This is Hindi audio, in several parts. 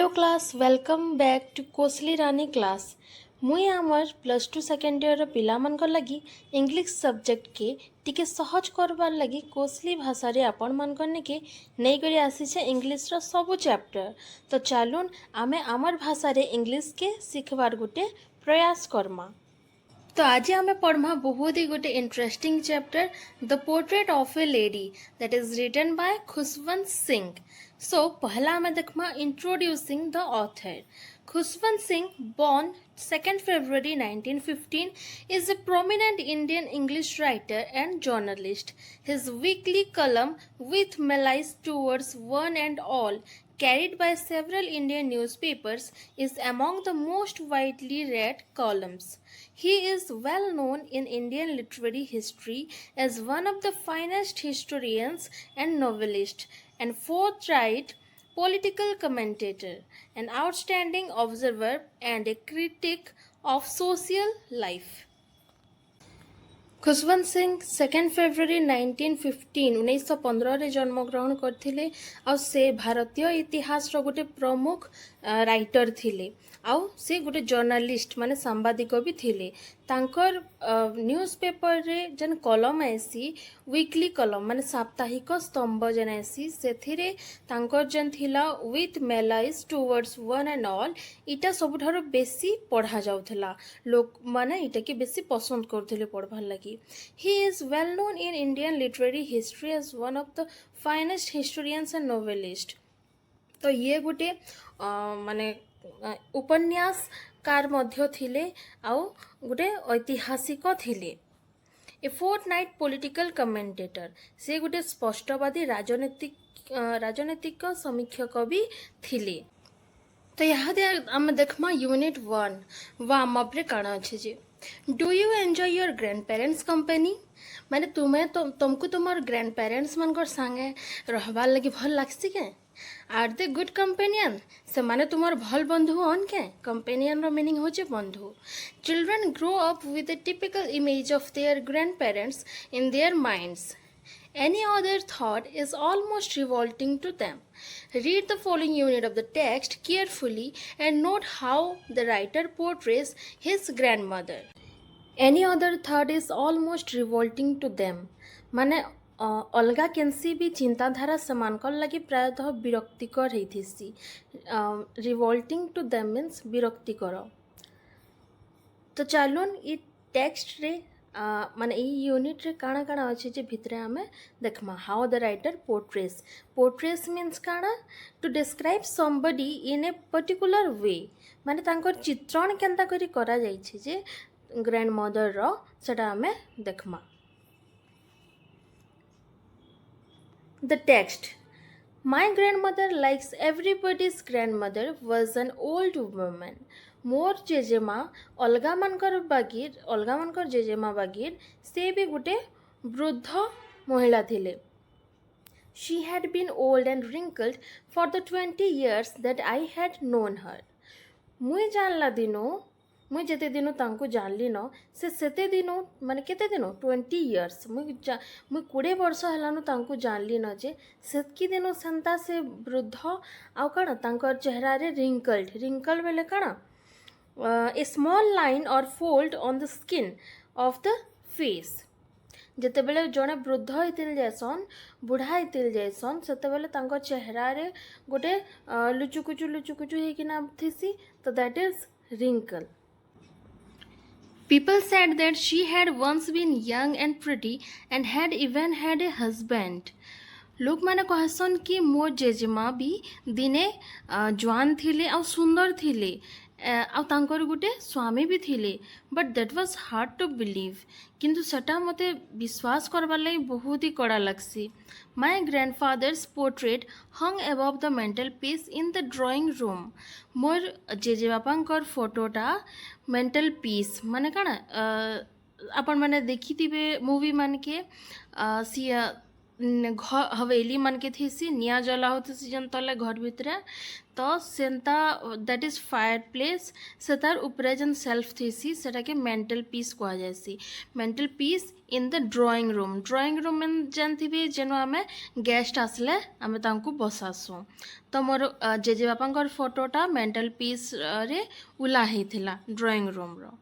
Hello class welcome back to Kosli Rani class मुई आमर प्लस टू सेकेंड ईयर पिला मानकर लगी इंग्लिश सब्जेक्ट के टिके सहज करबार लगी कोसली भाषा रे आपण मानकर नेके नहीं करी आसीछे इंग्लिश रो सबु चैप्टर। तो चलून आमे आमर भाषा रे इंग्लिश के सिखबार गुटे प्रयास करमा। तो आज आम पढ़मा बहुत ही गोटे interesting chapter the portrait of a lady that is written by Khushwant Singh. So पहला आम देखमा introducing the author. Khushwant Singh born 2nd February 1915 is a prominent Indian English writer and journalist. His weekly column with malice towards one and all carried by several Indian newspapers is among the most widely read columns. He is well known in Indian literary history as one of the finest historians and novelists, and forthright political commentator, an outstanding observer and a critic of social life. Khushwant Singh 2nd February 1915 1915 रे जन्मग्रहण करथिले आ से भारतीय इतिहास रो गोटे प्रमुख राइटर थिले आ से गोटे जर्नलिस्ट माने सांबादिक भी थिले। तांकर न्यूज पेपर रे जन कलम आसी वीकली कलम माने साप्ताहिक स्तंभ जन आसी सेथिरे तांकर जन थिला with malice towards one and all इटा सबुठारो बेसी पढ़ा जाउथला। लोक माने इटा के बेसी पसंद करथिले पढ़बार लागि। He is well known in Indian literary history as one of the finest historians and novelists. तो ये गोटे माने उपन्यासकार मध्य थिले आउ गोटे ऐतिहासिक थिले। ए फोर्टनाइट पॉलिटिकल कमेंटेटर से गोटे स्पष्टवादी राजनीतिक समीक्षक भी थिले। तो यहाँ दे आम देखमा यूनिट 1 वा मब्रे काना अच्छे जे do you enjoy your grandparents company माने तुम्हें तुमको तुम्हार ग्रैंड पेरेंट्स मनकर संगे रहबार लगी भल लागसी के आर दे गुड कंपेनियन से माने तुम्हार भल बंधु हन के कंपेनियन रो मीनिंग होचे बंधु। Children grow up with A typical image of their grand parents in their minds. Any other thought is almost revolting to them. Read the following unit of the text carefully and note how the writer portrays his grandmother. Any other thought is almost revolting to them. माने अलगा केनसी भी चिंताधारा समानकर लगी प्रायतः विरक्तिकर होती। रिवोल्टिंग टू देम मीन्स विरक्तिकर। तो चलून ये टेक्स्ट रे माने ई यूनिट रे काना काना अच्छे जे भितरे आमे देखमा how the writer portrays. Portrays means काना to describe somebody in a particular way माने तांकर चित्रण केनता करी करा जाइछे जे ग्रैंड मदर रो सेटा आमे देखमा। The text My grandmother, like everybody's grandmother, was an old woman. मोर जेजेमा अलगा मानकर जेजेमा बागिर से भी गोटे वृद्ध महिला थिले। She had been old and wrinkled for the 20 years that I had known her. मुई जानला दिनो मुई जेते दिनो तांको जानली न सेते दिनो माने केते दिनो 20 इयर्स मुई 20 वर्ष हेलानु तांको जानली न जे सेतकी दिनो सेंता से वृद्ध आउ कण तांकर चेहरा रे रिंकल बेले कण ए स्मॉल लाइन और fold on the skin of the face. जेते बेले जने वृद्ध होइतिल जैसन बुढ़ा होइतिल जैसन सेते बेले तांको चेहरा रे गोटे लुचुकुचु हेकिना थिसी तो that is wrinkle. People said that she had once been young and pretty and had even had a husband. लोक माने कहसन कि मोर जेजेमा भी दिने जवान थिले आ सुंदर थिले आ तांकर गुटे स्वामी भी थिले but that was hard to believe किंतु सेटा मते विश्वास करबार लागि बहुत ही कड़ा लगसी। My grandfather's portrait hung above the mantelpiece in the drawing room. मोर जेजे बापांकर फोटोटा मेंटल पीस माने काना आपण माने देखिथिबे मूवी मान के हवेली मन के थी निया जला होती जन तले घर भितर तो Santa that is fire place से तार उपरे जन सेल्फ थी सेटा के मेंटल पीस कह जासी mental peace in the drawing room में जानथिबे जेनो आमे गेस्ट आसले आमे तांको बसासु तो मोर जेजे बापांकर फोटोटा मेंटल पीस रे उला हेथिला ड्राइंग रूम रो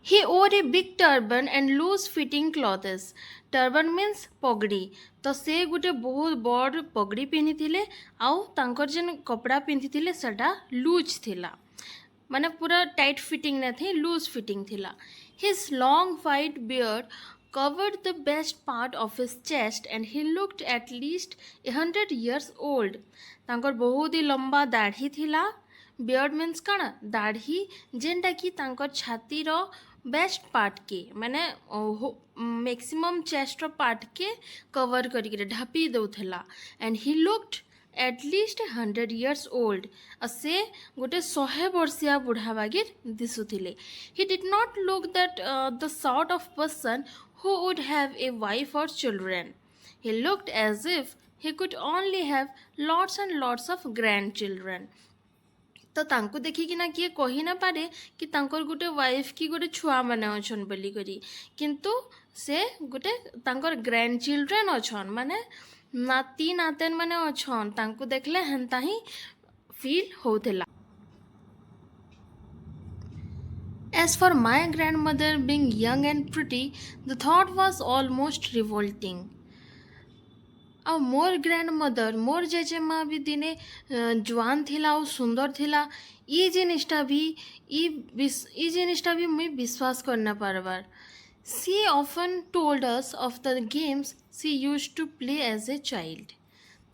He wore a big turban and loose fitting clothes. Turban means पगड़ी तो से गोटे बहुत बड़ पगड़ी पिंधिथिले आउ तांकर जेन कपड़ा पिंधिथिले सेटा लूज थिला माने पूरा टाइट फिटिंग न थी लूज फिटिंग थिला His long white beard covered the best part of his chest and he looked at least 100 years old. तांकर बहुत ही लंबा दाढ़ी थिला बियर्ड मीन्स कण दाढ़ी जेनटा कि तांकर छातीर बेस्ट पार्ट के माने मैक्सिमम चेस्टर पार्ट के कवर करके ढापी दौला and he looked at least 100 years old से गोटे 100 वर्षिया बुढ़ा बागिर दिशुले he did not look that the sort of person who would have a wife or children he looked as if he could only have lots and lots of grandchildren तो तांको देखिकी ना किए कही ना पारे कि तांकर गोटे वाइफ की गोटे छुआ माने अछन बोली करी किंतु से गोटे तांकर ग्रैंड चिल्ड्रेन अछन माने नाती नातेन माने अछन तांको देखले हेंता ही feel होतेला As for my grandmother being young and pretty, the thought was almost revolting. ଆଉ मोर ग्रैंड मदर मोर जेजेमा भी दिने जुआन थिला और सुंदर थिला ये जिनिसटा भी ये जिनिसटा भी मुई विश्वास करना पारबार she often told us of the games she use to play as a child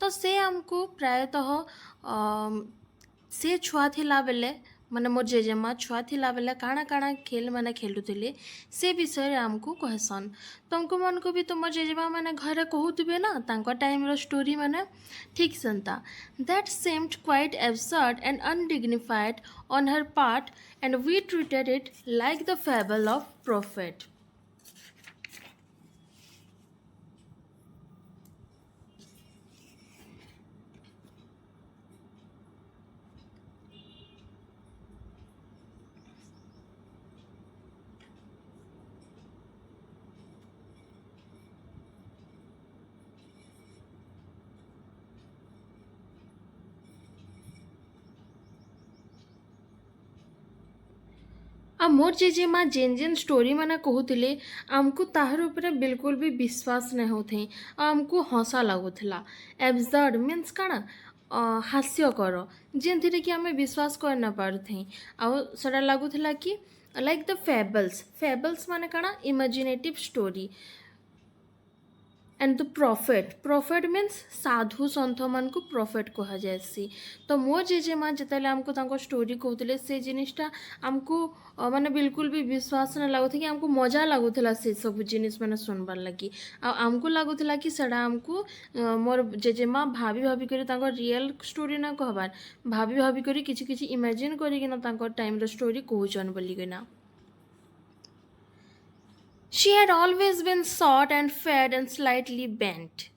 तो से हमको प्रायतः से छुआ थिला बेले माने मोर जेजेमा छुआ थिला बेले काଣା काଣା खेल माने खेलुथिले से विषय आमको कहसन तुमको मन को भी तुम जेजेमा माने घरे कहूथिबे ना तांको टाइम रो स्टोरी माने ठीक संता that seemed quite absurd and undignified on her part and we treated it like the fable of prophet आ मोर जेजेमा जेन जेन स्टोरी मैंने कहूले आमको ताहर ऊपर बिल्कुल भी विश्वास नहीं होते आमको हसा लगुला एब्सर्ड मीन्स काଣା हास्यकर जेन कि आम विश्वास कर ना पारुथे आड़ा लगुला कि लाइक द फेबल्स माने काଣା imaginative story and the prophet means साधु सन्थ मान को प्रॉफिट कह जाएसी तो मो जेजेमा जितेबाला आमको तांको स्टोरी कहते से जिनिसटा आमको माने बिल्कुल भी विश्वास ना लगुता कि आमको मजा लगुला से सब जिनिस मैंने सुनबार लगी आमको लगुला कि सेटा आमको मोर जेजेमा भाभी भाभी करी तांको रियल स्टोरी ना कहबार भाभी भाभी करी किछि किछि इमेजिन करिकिना तांको टाइम रो स्टोरी कहउचन बोलिकिना She had always been short and fat and slightly bent.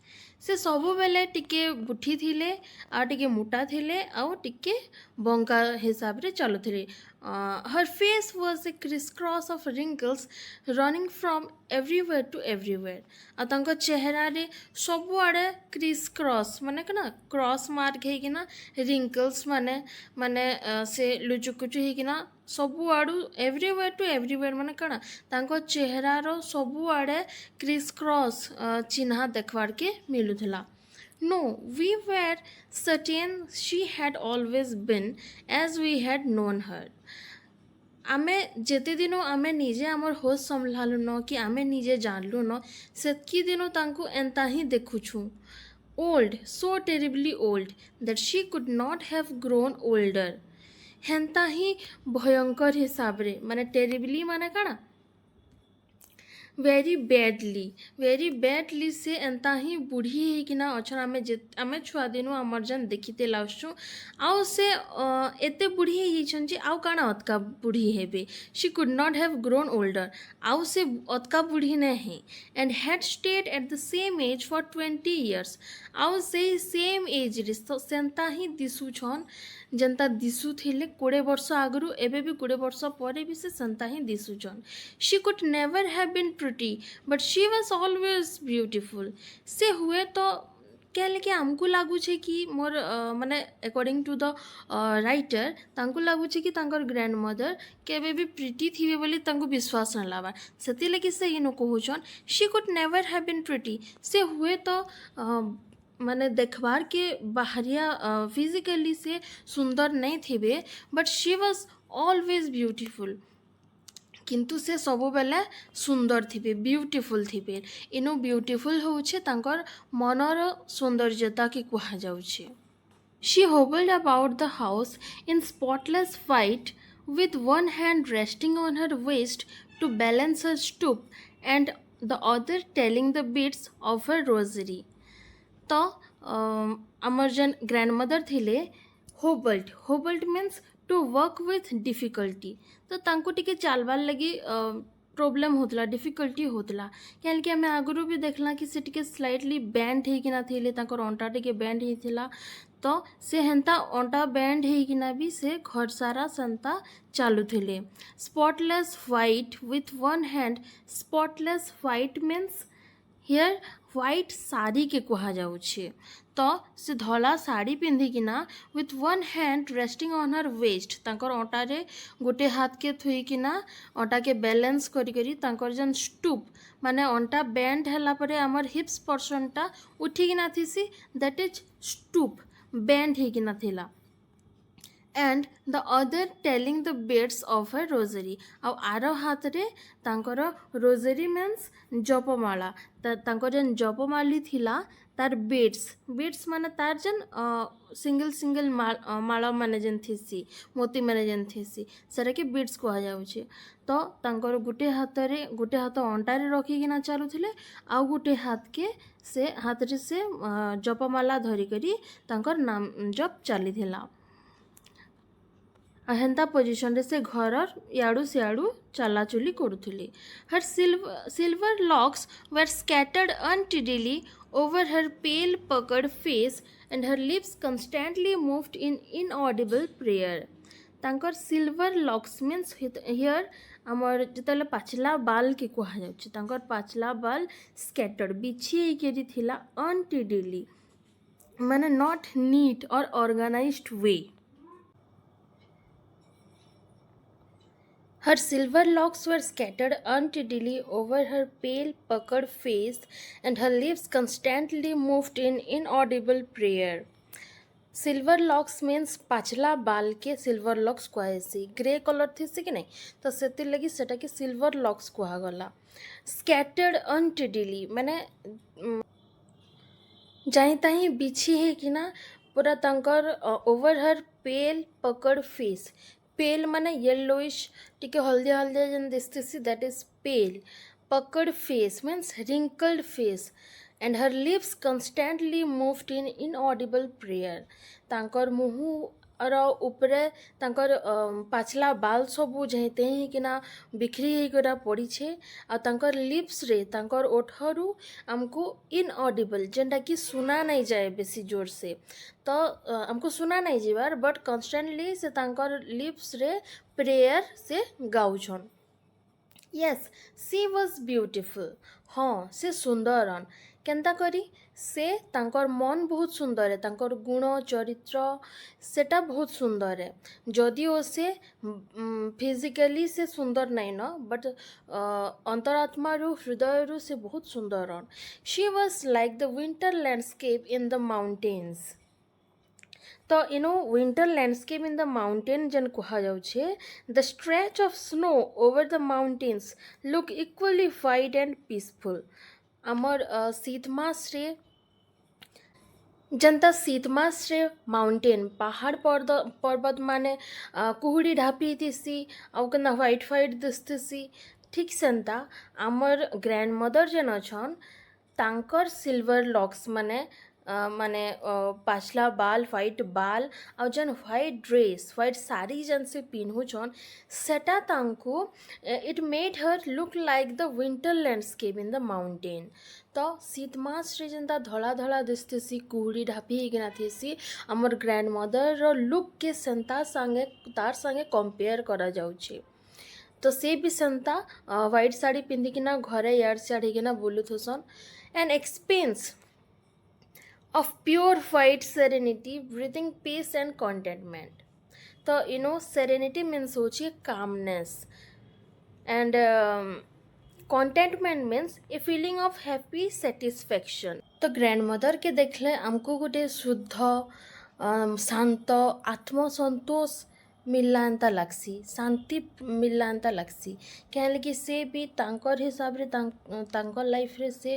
से सबु बेले टिके बुठी थिले आ टिके मोटा थिले आ टिके बंका हिसाब रे चलुथिले her face was a crisscross of wrinkles running from everywhere to everywhere आ तांको चेहरा रे सबु आडे क्रिस क्रॉस माने कना क्रॉस मार्क हेकिना रिंकल्स माने माने से लुचुकुचु हेकिना सबु आडू एवरीवेयर टू एवरीवेयर माने कना तांको चेहरा रो सबु आडे क्रिस क्रॉस चिन्हा देखवार के मिलुथला No, we were certain she had always been as we had known her. आमे जेते दिनो आमे निजे आमर होश संभालु न कि आमे निजे जानलु न सेतकी दिनो तांको एंता ही देखुछु old so terribly old that she could not have grown older हेंता ही भयंकर हिसाब रे माने टेरिबली माने काना वेरी बैडली से एंता ही बुढ़ी ହେଇକିନା ଅଛନ୍ ଆମେ ଛୁଆ ଦିନୁ ଆମର ଯେନ୍ ଦେଖିତେଲ୍ ଆସୁଛୁଁ ଆଉ ସେ ଏତେ ବୁଢ଼ୀ ହେଇଯାଇଛନ୍ ଯେ ଆଉ କାଣା ଅତକା ବୁଢ଼ୀ ହେବେ she could not have grown older ଆଉ ସେ ଅତକା ବୁଢ଼ୀ ନାଇଁ ହେଇ and had stayed at the same age for 20 years ଆଉ ସେଇ ସେମ୍ ଏଜ୍ରେ ସେନ୍ତା ହିଁ ଦିଶୁଛନ୍ ଯେନ୍ତା ଦିଶୁଥିଲେ 20 ବର୍ଷ ଆଗରୁ ଏବେ ବି 20 ବର୍ଷ ପରେ ବି ସେ ସେନ୍ତା ହିଁ ଦିଶୁଛନ୍ she could never have been pretty but she was always beautiful से हुए तो क्या लेके आमको लगुचे कि मोर माने अकॉर्डिंग टू द राइटर तांको लगुचे कि तांकर ग्रैंड मदर केबे भी प्रिटी थिबे बोली तांको विश्वास न लावा सेति लेके से इनो कहउछन she could never have been pretty से हुए तो माने देखबार के बाहरिया फिजिकली से सुंदर नहीं थिबे but she was always beautiful किंतु से सबु बेले सुंदर थिबे ब्यूटीफुल थिबे इनो ब्यूटीफुल होउछे तांकर मनर सौंदर्यता के कुहा जाउछे She hobbled about the house in spotless white with one hand resting on her waist to balance her stoop and the other telling the beads of her rosary तो आमर जेन ग्रैंडमदर थिले hobbled means to work with difficulty तो तांको टिके चालबार लगी प्रोब्लेम होतला डिफिकल्टी होतला क्या आम आगु भी देखला कि से टिके स्लाइटली बैंड होइकिना थिले तांकर अंटा टिके बैंड होइथिला तो से हेन्ता अंटा बैंड होइकिना भी से घर सारा सेन्ता चालुथिले spotless white with one hand spotless white means here white sari के कहा जाउछे तो से धला साड़ी पिंधिकिना with one hand resting on her waist तांकर अंटारे गोटे हाथ के थुईकिना अंटा के बैलेंस करी करी तांकर जन स्टूप माने अंटा बैंड हला परे हमर हिप्स पर्सनटा उठिकिना थिसी दैट इज स्टूप बैंड हेकिना थिला and the other telling the beads of her rosary ଆଉ ଆର ହାତରେ ତାଙ୍କର ରୋଜରୀ ମିନ୍ସ ଜପମାଳା ତାଙ୍କର ଯେନ୍ ଜପମାଳି ଥିଲା ତାର ବିଡ୍ସ ମାନେ ତାର ଯେନ୍ ସିଙ୍ଗଲ ମାଳ ମାନେ ଯେନ୍ ଥିସି ମୋତି ମାନେ ଯେନ୍ ଥିସି ସେଟାକେ ବିଡ୍ସ କୁହାଯାଉଛି ତ ତାଙ୍କର ଗୋଟେ ହାତ ଅଣ୍ଟାରେ ରଖିକିନା ଚାଲୁଥିଲେ ଆଉ ଗୋଟେ ହାତରେ ସେ ଜପମାଳା ଧରିକରି ତାଙ୍କର ନାମ ଜପ ଚାଲିଥିଲା हेन्ता पोजिशन रे से घर याडू सियाडू चलाचुली करुथिले हर सिल्वर लॉक्स वर स्कैटर्ड अनटिडीली ओवर हर पेल पकड़ face and her lips constantly moved in inaudible prayer तांकर सिल्वर लॉक्स मीन्स हियर आमर जितेबाला पाचला बाल के कहा जाउछि तांकर पाचला बाल स्कैटर्ड बिछी केरी थिला अनटिडीली माने नॉट नीट और organised way Her silver locks were scattered untidily over her pale, puckered face, and her lips constantly moved in inaudible prayer. Silver locks means पाचला बाल के सिल्वर लॉक्स कहुसी ग्रे कलर थी कि नहीं तो से लगी सेटा के सिल्वर लॉक्स कहगला स्कैटर्ड अनटिडली माने जाही ताही बिछी है कि ना पूरा तंकर ओवर हर पेल पकड़ फेस पेल माने येलोइश टिके हल्दिया हल्दिया जन दिसतीसी दैट इज पेल पकड़ face means wrinkled face and her lips constantly moved in inaudible prayer तांकर मुँह और उपरे तांकर पाचला बाल सबू जहीते ही कि ना बिखरी होकर पड़ी छे आ तांकर लिप्स रे तांकर ओठरू हमको इनऑडिबल जेनटा कि सुना नहीं जाए बेसी जोर से तो हमको सुना नहीं जीवार बट कन्स्टेंटली से तांकर लिप्स रे प्रेयर से गाउछन यस सी वॉज ब्यूटिफुल हाँ से सुंदरन केन्ता करी से तांकर मन बहुत सुंदर है तांकर गुण चरित्र सेटा बहुत सुंदर है जदिओ से फिजिकली से सुंदर नहीं न बट अंतरात्मा रु हृदय रु से बहुत सुंदर she was like the winter landscape in the mountains तो winter landscape in the mountain जेन कहा जाउछे the stretch of snow over the mountains look equally wide and peaceful आमर शीतमास रे जनता शीतमास रे माउंटेन पहाड़ पर्वत माने कुहुड़ी ढापी थीसी आउ कना व्हाइट व्हाइट दिसतीसी ठीक सेंता आमर ग्रैंड मदर जेन अछन तांकर सिल्वर लॉक्स माने पाछला बाल व्हाइट बाल आ जेन व्हाइट ड्रेस व्हाइट साड़ी जेन से पिन्हुछन सेटा तांको it made her look like the winter landscape in the mountain. तो शीत मास रे जेनता धड़ा धड़ा दिसतेसी कुहुड़ी ढापी हेकिना थेसी आमर ग्रैंड मदर रो लुक के सेंता संगे तार संगे कंपेयर करा जाउछे। तो से भी सेंता व्हाइट साड़ी पिंधिकिना घरे यार साड़ीकिना बुलुथुसन and expanse of pure white serenity, breathing peace and contentment. So serenity means होची calmness and contentment means a feeling of happy satisfaction. तो grandmother के देखले हमको गोटे शुद्ध शांत आत्मसंतोष मिलला एंता लागसी शांति मिलला एंता लागसी क्या से भी तांकर हिसाब रे तांकर लाइफ रे से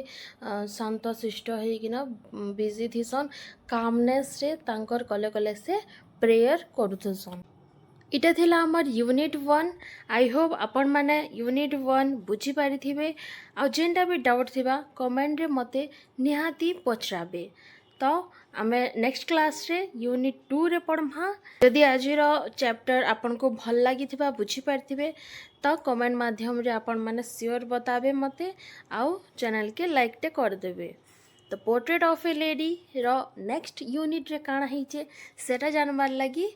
शांत शिष्ट होइकिना बिजी थिसन कामनेस रे तांकर कले कले से प्रेयर करूथसन। इटा थिला हमर यूनिट 1। आई होप आपण माने यूनिट 1 बुझी पारि थिबे आ जेनटा भी डाउट थिबा कमेंट रे मते निहाती पचराबे। तो आमे नेक्स्ट क्लास रे यूनिट 2 रे पढ़मा। यदि आजिर चैप्टर आपन को भल लागी थिबा बुझी पारथिबे तो कमेंट माध्यम रे आपन माने श्योर बताबे मते आउ चैनल के लाइक टे कर देबे। तो पोर्ट्रेट ऑफ ए लेडी रो नेक्स्ट यूनिट रे काना हिचे सेटा जानबार लागी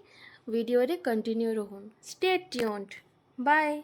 वीडियो रे कंटिन्यू रहून। Stay tuned. बाय।